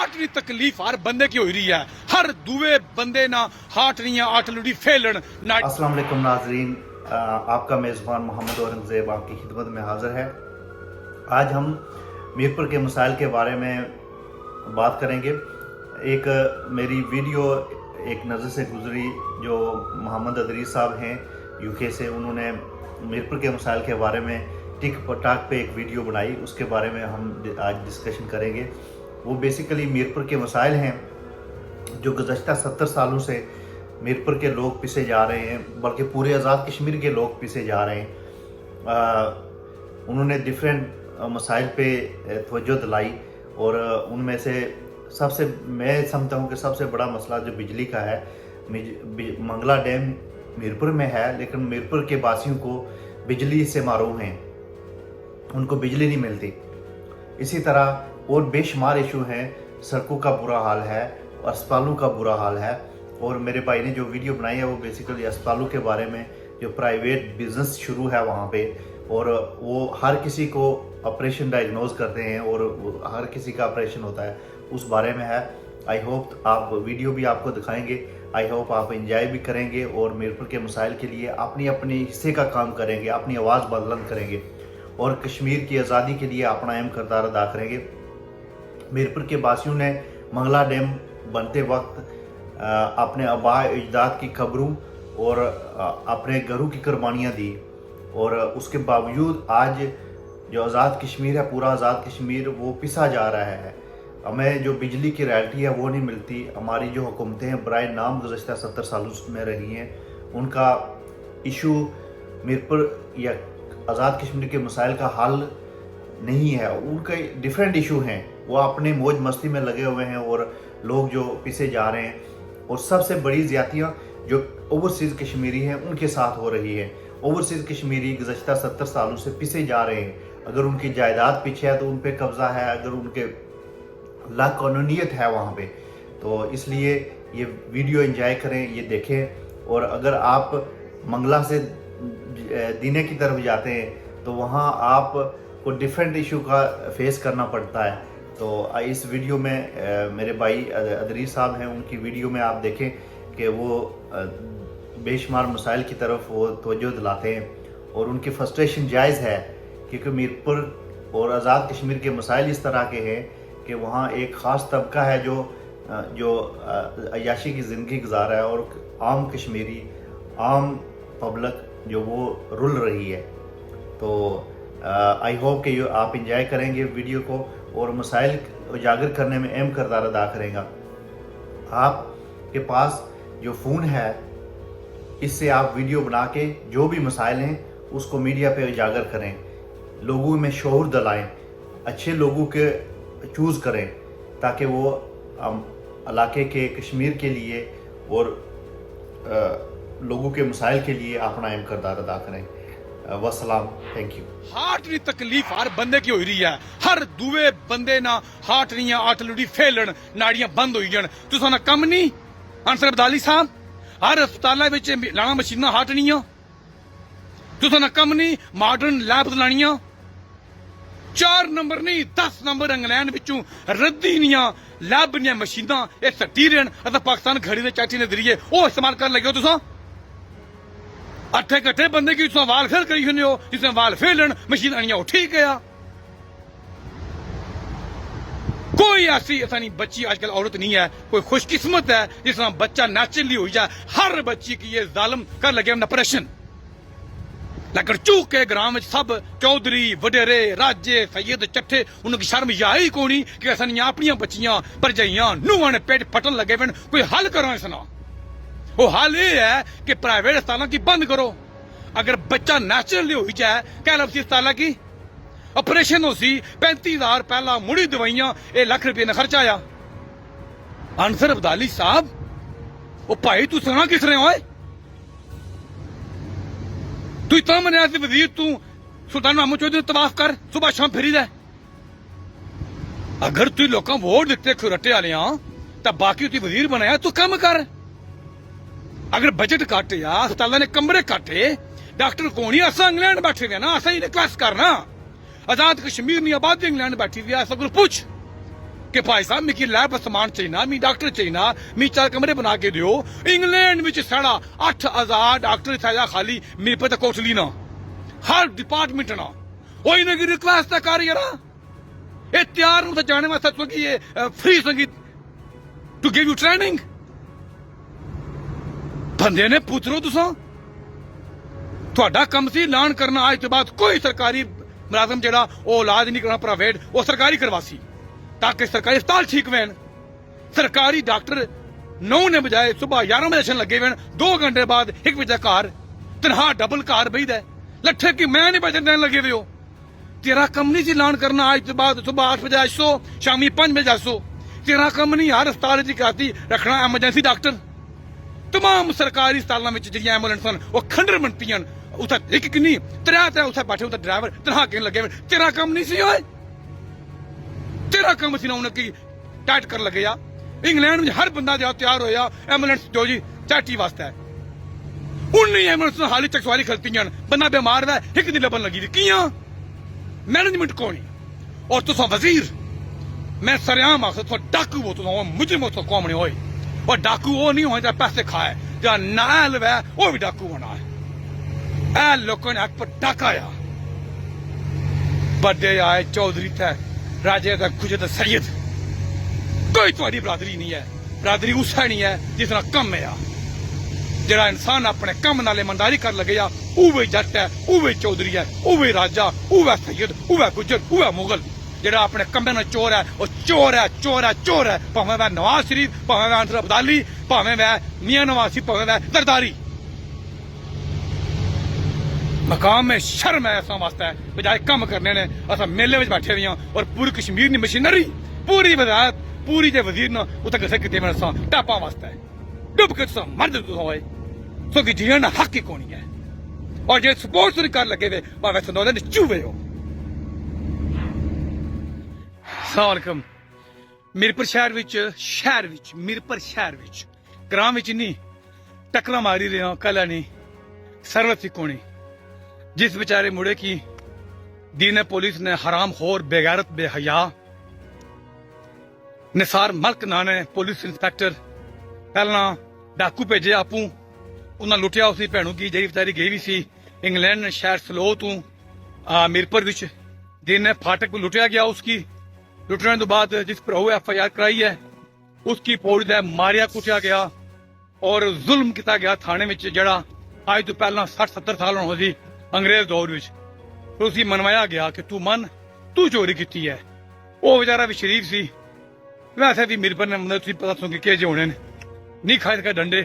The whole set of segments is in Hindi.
हार्ट दी तकलीफ हर बंदे की हो रही है। हर दुए बंदे ना हार्ट नहीं है, हार्ट लुड़ी फेलन ना। अस्सलाम वालेकुम नाजरीन, आपका मेज़बान मोहम्मद औरंगज़ेब आपकी खिदमत में हाज़िर है। आज हम मीरपुर के मसाइल के बारे में बात करेंगे। एक मेरी वीडियो एक नज़र से गुजरी जो मोहम्मद अदरीस साहब हैं यूके से, उन्होंने मीरपुर के मसाइल के बारे में टिक टाक पे एक वीडियो बनाई, उसके बारे में हम आज डिस्कशन करेंगे। वो बेसिकली मीरपुर के मसाइल हैं जो गुज़श्ता 70 सालों से मीरपुर के लोग पिसे जा रहे हैं, बल्कि पूरे आज़ाद कश्मीर के लोग पिसे जा रहे हैं। उन्होंने डिफरेंट मसाइल पे तवज्जो दिलाई और उनमें से सबसे मैं समझता हूँ कि सबसे बड़ा मसला जो बिजली का है। मंगला डैम मीरपुर में है, लेकिन मीरपुर के वासियों को बिजली से महरूम हैं, उनको बिजली नहीं मिलती। इसी तरह और बेशुमार इशू हैं, सड़कों का बुरा हाल है, अस्पतालों का बुरा हाल है। और मेरे भाई ने जो वीडियो बनाई है वो बेसिकली अस्पतालों के बारे में, जो प्राइवेट बिजनेस शुरू है वहाँ पे, और वो हर किसी को ऑपरेशन डायग्नोज करते हैं और हर किसी का ऑपरेशन होता है, उस बारे में है। आई होप आप वीडियो भी आपको दिखाएंगे, आई होप आप इंजॉय भी करेंगे और मीरपुर के मसाइल के लिए अपनी अपनी हिस्से का काम करेंगे, अपनी आवाज़ बुलंद करेंगे और कश्मीर की आज़ादी के लिए अपना अहम किरदार अदा करेंगे। मीरपुर के वासियों ने मंगला डैम बनते वक्त अपने आबा अजदाद की कब्रों और अपने घरों की कुर्बानियाँ दी, और उसके बावजूद आज जो आज़ाद कश्मीर है, पूरा आज़ाद कश्मीर वो पिसा जा रहा है। हमें जो बिजली की रॉयल्टी है वो नहीं मिलती। हमारी जो हुकूमतें हैं बराए नाम गुज़श्ता 70 सालों में रही हैं, उनका इशू मीरपुर या आज़ाद कश्मीर के मसाइल का हल नहीं है। उनके डिफरेंट इशू हैं, वो अपने मौज मस्ती में लगे हुए हैं और लोग जो पिसे जा रहे हैं। और सबसे बड़ी ज़्यादतियाँ जो ओवरसीज़ कश्मीरी हैं उनके साथ हो रही है। ओवरसीज़ कश्मीरी गुज़श्ता 70 सालों से पिसे जा रहे हैं। अगर उनकी जायदाद पीछे है तो उन पर कब्ज़ा है, अगर उनके लाकानूनियत है वहाँ पे, तो इसलिए ये वीडियो एंजॉय करें, ये देखें। और अगर आप मंगला से दीने की तरफ जाते हैं तो वहाँ आपको डिफरेंट इशू का फेस करना पड़ता है। तो इस वीडियो में मेरे भाई अदरीस साहब हैं, उनकी वीडियो में आप देखें कि वो बेशुमार मसाइल की तरफ वो तवज्जो दिलाते हैं और उनकी फ्रस्ट्रेशन जायज़ है, क्योंकि मीरपुर और आज़ाद कश्मीर के मसाइल इस तरह के हैं कि वहाँ एक ख़ास तबका है जो अय्याशी की ज़िंदगी गुजार रहा है और आम कश्मीरी, आम पब्लिक जो वो रुल रही है। तो आई होप कि आप इंजॉय करेंगे वीडियो को और मसाइल उजागर करने में अहम किरदार अदा करेगा। आपके पास जो फ़ोन है, इससे आप वीडियो बना के जो भी मसाइल हैं उसको मीडिया पे उजागर करें, लोगों में शऊर दिलाएं, अच्छे लोगों के चूज़ करें ताकि वो इलाके के कश्मीर के लिए और लोगों के मसाइल के लिए अपना अहम किरदार अदा करें। वसलाम, थैंक यू। हार्ट दी तकलीफ हर बंदे की हो रही है। हर दुए बंदे ना हार्ट नहीं है, हार्ट लुड़ी फेलन नाड़ियां बंद हो जान। तुसा ना कम नहीं अंसर अब्दाली साहब, हर अस्पताल विच लाना मशीनां हार्ट नहीं आ। तुसा ना कम नहीं मॉडर्न लैब लानियां। 4 नंबर नहीं 10 नंबर इंग्लैंड विचों रद्दी नियां लैब नियां मशीनां ये सट्टी रहन असां पाकिस्तान घड़ी दे चाटी दे जरिए वो इस्तेमाल कर लगे हो। तुसा अट्ठे कट्ठे बंदे की तुम वाल फेल करी हुए हो, जिसने वाल फेलन मशीन आनिया ठीक है। कोई ऐसी नहीं बच्ची आजकल औरत नहीं है, कोई खुशकिस्मत है जिस तरह बच्चा नेचुरली हो जाए। हर बच्ची की ये जालिम कर लगे ऑपरेशन, लेकिन चूक के ग्राम में सब चौधरी वडेरे राजे सैयद चट्ठे उनकी शर्म आई कोनी कि असन अपनी बच्चियां भरजाइयां नूहां ने पेट फटन लगे पे। कोई हल करो इसना। वो हाल ये है कि प्राइवेट अस्पतालों की बंद करो। अगर बच्चा नेचुरली हो जाए क्या लफसी अस्पताल की ऑपरेशन हो सी 35,000 पहला मुड़ी दवाइयां 1 लाख रुपये ने खर्चा आया। अंसर अब्दाली साहब, वो भाई तू सुना किस रहे हो? तू इतना मनिया वजीर, तू सुल्तान महमूद चौधरी तवाफ कर सुबह शाम फिरी दे। अगर तू लोगों वोट दिते खुरटे वाले तो बाकी तू वजीर बनाया, तू कम कर। अगर बजट घट या अस्पताल ने कमरे घटे, डॉक्टर कौन ही असा इंग्लैंड बैठे हुए ना, असा ही रिक्वेस्ट करना। आजाद कश्मीर नहीं आबादी इंग्लैंड बैठी हुई है, सब कुछ पूछ कि भाई साहब मिगी लैब समान चाहिए, मी डॉक्टर चाहिए, मी 4 कमरे बना के दियो। इंग्लैंड में साढ़ा 8,000 डॉक्टर था खाली, मेरे पे तो कोठली ना, हर डिपार्टमेंट ना। वो इन्हें रिक्वेस्ट कर यार, ये तैयार हूं जाने वास्ते ये फ्री संगीत टू गिव यू ट्रेनिंग। बंदे ने पुत्रो तुसा कम सी ऐलान करना, आज के बाद कोई सरकारी मुलाजम जरा वो इलाज नहीं करना प्राइवेट, वो सरकारी करवासी, ताकि सरकारी अस्पताल ठीक वेन। सरकारी डॉक्टर 9 ने बजाए सुबह 11 बजे लगे हुए, 2 घंटे बाद 1 बजे घर, तनहा डबल घर बही दे लट्ठे की मैं नहीं बजे देने लगे हुए हो। तेरा कम नहीं ऐलान करना आज के बाद सुबह 8 बजे 800, शामी 5 बजे 800। तेरा कम नहीं हर अस्पताल की रखना एमरजेंसी डॉक्टर। तमाम सरकारी अस्पतालों में जी एम्बुलेंस वो खंडर बनती हैं, उसे एक नहीं 3 उसे बैठे उसे ड्राइवर तनहा कहने लगे। तेरा कम नहीं सी होए, तेरा कम सी ना उन्हें टाइट कर लगे। या इंग्लैंड में हर बंदा जो तैयार होया एम्बुलेंस जो जी चाटी वास्ते है, उन्नी एम्बुलेंस हाली चकसवाली खलती हैं, बंदा बीमार है एक दिन लबन लगी किया मैनेजमेंट कौन। और तुसा वजीर मैं सरेआम आख डाकू हो, तुम मुझे कौम नहीं होए। और डाकू वो नहीं हो पैसे खाए, जो नाल वै वो भी डाकू होना है। ऐ लोगों ने हक पर डाकाया, बड़े आए चौधरी थे, राजे थे, खुजे थे, सैयद, कोई तुम्हारी बरादरी नहीं है। बरादरी उस नहीं है जिसना कम है, जरा इंसान अपने कम नाल ईमानदारी कर लगे, उवे जट है, उवे चौधरी है, उवे राजा, उवे सैयद, उवे गुजर, उवे मुगल। जरा अपने कमे न चोर है, वो चोर है, चोर है, चोर है। भावें वह नवाज शरीफ, भावें वह अंसर अब्दाली, भावें वह मियां नवाज, भावें वह जरदारी। मकाम में शर्म है ऐसा वास्ता है, बजाय कम करने ने असा मेले में बैठे हुए हैं। और पूरी कश्मीर की मशीनरी, पूरी वजायत, पूरी जे वजीर न उत किसे किते में असा टापा वास्ता है डुब के तुसा मर्द तुसा होए, सो कि जीना हक ही कोनी है। और जे स्पोर्ट्स नहीं कर लगे वे भावें संदोले ने चूवे हो। अस्सलाम मीरपुर शहर मीरपुर शहर ग्रां विच नहीं टक्कर मारी रहे हो कल नहीं सर्वत कोनी, जिस बेचारे मुड़े की दीन पुलिस ने हराम खोर बेगैरत बेहया निसार मलक नाने पुलिस इंस्पेक्टर पहला डाकू भेजे आपू, उन्हें लुटिया उसकी भैनू की जी बेचारी गई भी सी इंग्लैंड शहर स्लो तू मीरपुर विच दिन फाटक को लुटिया गया। उसकी लुटने तो बाद जिस पर FIR कराई है उसकी पौड़ी दे मारिया कुटिया गया और जुल्म किया गया थाने में, जड़ा आज तो पहला 60-70 साल हो सी अंग्रेज दौर विच। तो उसी मनवाया गया कि तू मन तू चोरी की है। वो बेचारा भी शरीफ सी, वैसे भी मीरपुर ने मतलब तुम पता सुन के होने नहीं खाए सके डंडे।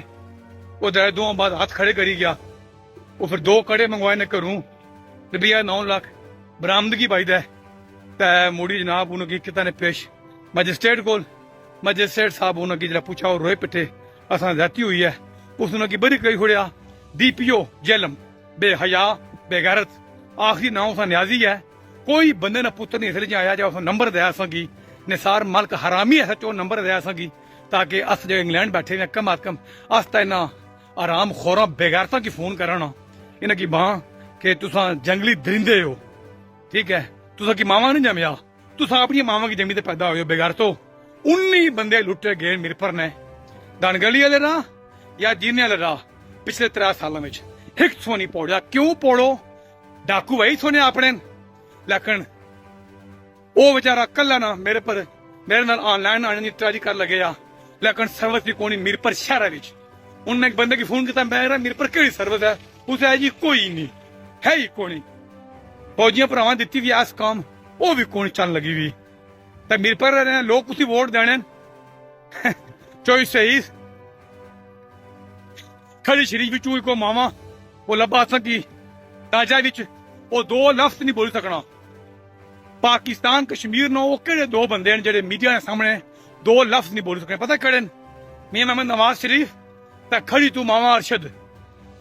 वो दे 2 बाद हाथ खड़े करी गया। वो फिर 2 कड़े मंगवाए ने घरों, रुपया 9 लाख बरामदगी पाई दे। मुड़ी जनाब उन्होंने किता ने पेश मजिस्ट्रेट को, मजिस्ट्रेट साहब उन्होंने जरा पूछा और रोए पिटे असा जाती हुई है। उसने बरी कही छोड़िया DPO जेलम बेहया बेगैरत, आखिरी नाम उसका न्याजी है। कोई बंदे ने पुत्र नहीं इसलिए आया जो नंबर दया सकी निसार मलक हरामी है चो नंबर दया सकी, ताकि अस जो इंग्लैंड बैठे हुए कम अज कम अस तो इन्ना आराम खोरा बेगैरता की फोन करना इन्हें की बां कि तुसा जंगली दरिंदे हो, ठीक है, तुसा की मावा नहीं जमया, तुसा अपनी मावा की जमी ते पैदा हो बेगार। तो 19 बंदे लुटे गए मीरपुर ने दनगली वाले राह या जीने वाले राह पिछले 3 सालों में एक सो नहीं पौड़ा। क्यों पौड़ो, डाकू वही सोने अपने, लेकिन वो बेचारा कला ना मेरे नाल ऑनलाइन आने की ट्राई कर लगे आ, लेकिन सर्विस भी कोनी मीरपुर शहर विच। उन्हें एक बंदे की फोन किया, मेरा मीरपुर केड़ी सर्विस है, उसे है जी कोई नहीं है ही कोनी। फौजियां भरावां दित्ती भी इस काम वो भी कोनी चल लगी हुई। तो मीरपुर रहे लोग उसी वोट देने चॉइस सही खड़ी शरीफ चूई को मावा वो लब्बा सकी राजा विच वो 2 लफ्ज नहीं बोल सकना। पाकिस्तान कश्मीर नो वो केड़े 2 बंदे हैं जेडे मीडिया के सामने 2 लफ्ज नहीं बोल सकने, पता केड़े मियां मोहम्मद नवाज शरीफ ते खड़ी तू मावा अरशद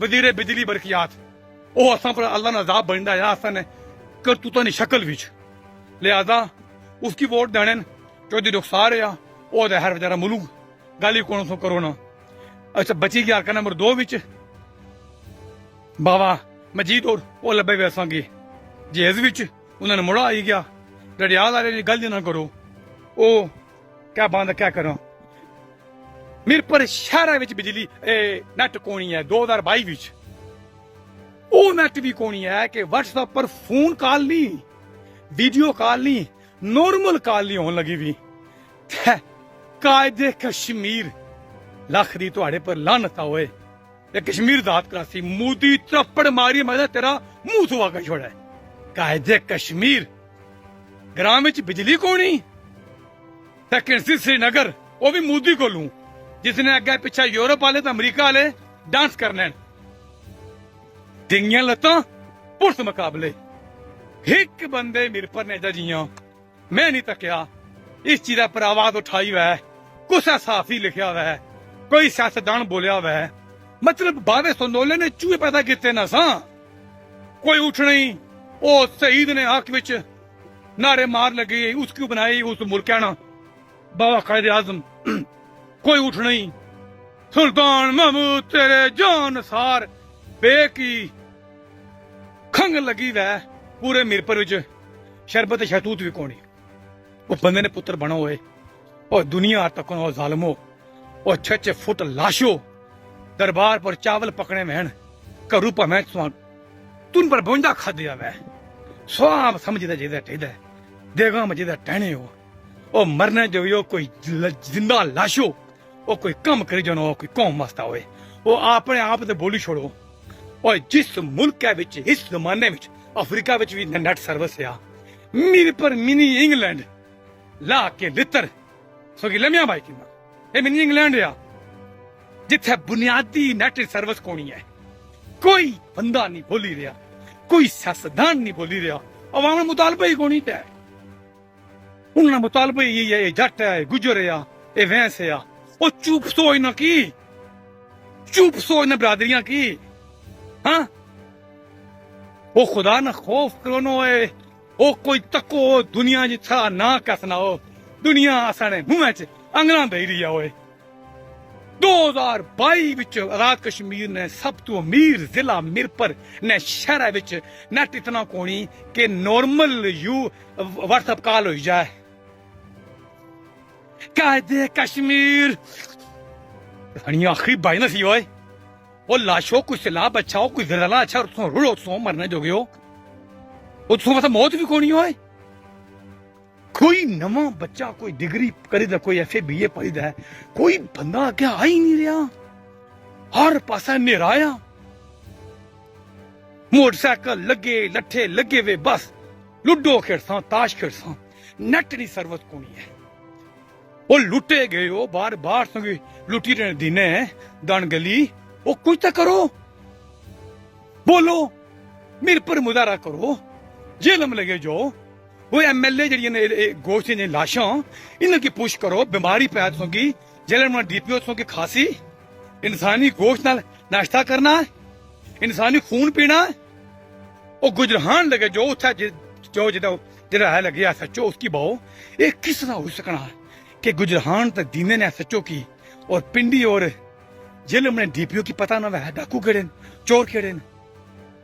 वजीरे बिजली बरकियात। वो असा पर अल्लाह ने अजाब बनता है असा ने करतूता की शक्ल विच, लिहाजा उसकी वोट देने चौधरी रुखसार या वो हर बेचारा मुलूक गल ही कौन सो करो ना। अच्छा बची गया हल्का नंबर 2 विच बाबा मजीद और वो लब्बे हुए असा की जेज विच उन्होंने मुड़ा आई गया। रडियाल वाले ने गल ना करो, वो क्या बंद क्या करो मीरपुर शहर बिजली नैट कोनी है 2022 विच ਉਹ ਨੈਟ ਵੀ ਕੋਣੀ ਹੈ ਕਿ WhatsApp ਪਰ ਫੋਨ ਕਾਲ ਨਹੀਂ ਵੀਡੀਓ ਕਾਲ ਨਹੀਂ ਨੋਰਮਲ ਕਾਲ ਨਹੀਂ ਹੋਣ ਲੱਗੀ ਵੀ ਕਾਇਦੇ ਕਸ਼ਮੀਰ ਲੱਖ ਦੀ ਤੁਹਾਡੇ ਪਰ ਲਾਨਤ ਹੋਏ ਇਹ ਕਸ਼ਮੀਰ ਦਾਤ ਕਰਾਸੀ ਮੋਦੀ ਚੱਪੜ ਮਾਰੀ ਮੈਂ ਤੇਰਾ ਮੂੰਹ ਧਵਾ ਕੇ ਛੋੜਾ ਕਾਇਦੇ ਕਸ਼ਮੀਰ ਗ੍ਰਾਮ ਵਿੱਚ ਬਿਜਲੀ ਕੋਣੀ ਸੈਕੰਡ श्रीनगर ਉਹ ਵੀ ਮੋਦੀ ਕੋਲੋਂ ਜਿਸਨੇ ਅੱਗੇ ਪਿੱਛੇ ਯੂਰਪ ਵਾਲੇ ਤੇ ਅਮਰੀਕਾ ਵਾਲੇ ਡਾਂਸ ਕਰਨੇ डिंगियां लत्तां पुलिस मुकाबले एक बंदे मीरपुर ने जियां मैं नहीं तकिया इस चीज पर आवाज उठाई हुआ है कुछ साफी लिखा हुआ है कोई सियासतदान बोलिया हुआ है मतलब बावे संदोले ने चूहे पैदा किते ना सा कोई उठ नहीं ओ शहीद ने हक विच नारे मार लगे उसकी बनाई उस मुल्क बाबा कायदे आजम कोई उठ नहीं सुल्तान महमूद तेरे जान सार बेकी खंग लगी वै पूरे मीरपुर विच शरबत शहतूत भी कोनी वो बंदे ने पुत्र बनो होए और दुनिया तक जालमो और 6 फुट लाशो दरबार पर चावल पकने वहन घरू भावें तुन पर बोंजा खादिया वै स्वाब समझदा जेदा टेदा देगा मजेदा टहने हो ओ मरने जो यो कोई जिंदा लाशो ओ कोई कम करी जानो कोई कौम मस्ता होए वो अपने आप ते बोली छोड़ो और जिस मुल्क विच इस जमाने विच अफ्रीका विच भी नेट सर्विस आ मीरपुर मिनी इंग्लैंड ला के लितर सोगी लम्या भाई की ये मिनी इंग्लैंड आ जिथे बुनियादी नेट सर्विस कोनी है कोई बंदा नहीं बोली रहा कोई सियासतदान नहीं बोली रहा अवाम मुतालबा ही कोनी तय उन्होंने मुतालबा ही है जट है गुजर है ये भैंस है वो चुप सोच ना की चुप सोच ना बरादरियां की हाँ वो खुदा ना खौफ करो है वो कोई तको दुनिया जिथा ना कसना हो दुनिया साढ़े मुंह च अंगना दे रही है 2022 विच आजाद कश्मीर ने सब तो अमीर जिला मीरपुर ने शहर विच नेट इतना कोनी कि नॉर्मल यू व्हाट्सएप कॉल हो जाए कायदे कश्मीर आखिरी बाई नसी होए वो लाशो कोई सैलाब अच्छा हो कोई जरला अच्छा और रुड़ो सो मरने जोगे हो उसको मतलब मौत भी कोनी होए कोई नवा बच्चा कोई डिग्री करीदा कोई FA BA पढ़ीदा है कोई बंदा क्या आ ही नहीं रहा हर पासा नेराया मोटरसाइकिल लगे लट्ठे लगे वे बस लुडो खेड़सा ताश खेड़सा नेट दी सर्विस कोनी है वो लुटे गए हो बार बार संगी लुटी रहने दीने दान गली वो कुछ तो करो बोलो मीरपुर मुजाहरा करो जेल में लगे जो वो MLA जड़ियां गोश्त ने लाशा इनकी पुश करो बीमारी पैदा होगी जेल में DPO की खांसी इंसानी गोश्त नाल नाश्ता करना इंसानी खून पीना वो गुजरान लगे जो उठा जो जरा है लगे SHO उसकी बहु ये किस तरह हो सकना कि गुजरान तक दीने ने SHO की और पिंडी और जेल में DPO की पता ना वह डाकू केड़े चोर केड़े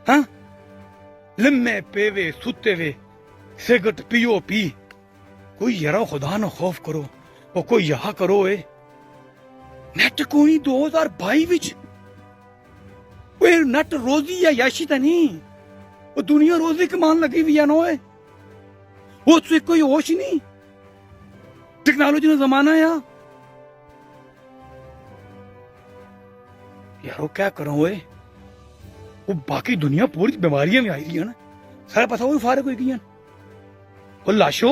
हाँ लम्मे पेवे सुते वे सिगरेट पियो पी कोई यारा खुदा ना खौफ करो वो कोई यहाँ करो ए नेट कोई 2022 विच वो नेट रोजी या याशी तो नहीं वो दुनिया रोजी कमान लगी हुई है नोए वो तो कोई होश नहीं टेक्नोलॉजी का जमाना है यार वो क्या करो वे वो बाकी दुनिया पूरी बीमारियां में आई रही है ना सारा पता वो फारे कोई की वो लाशो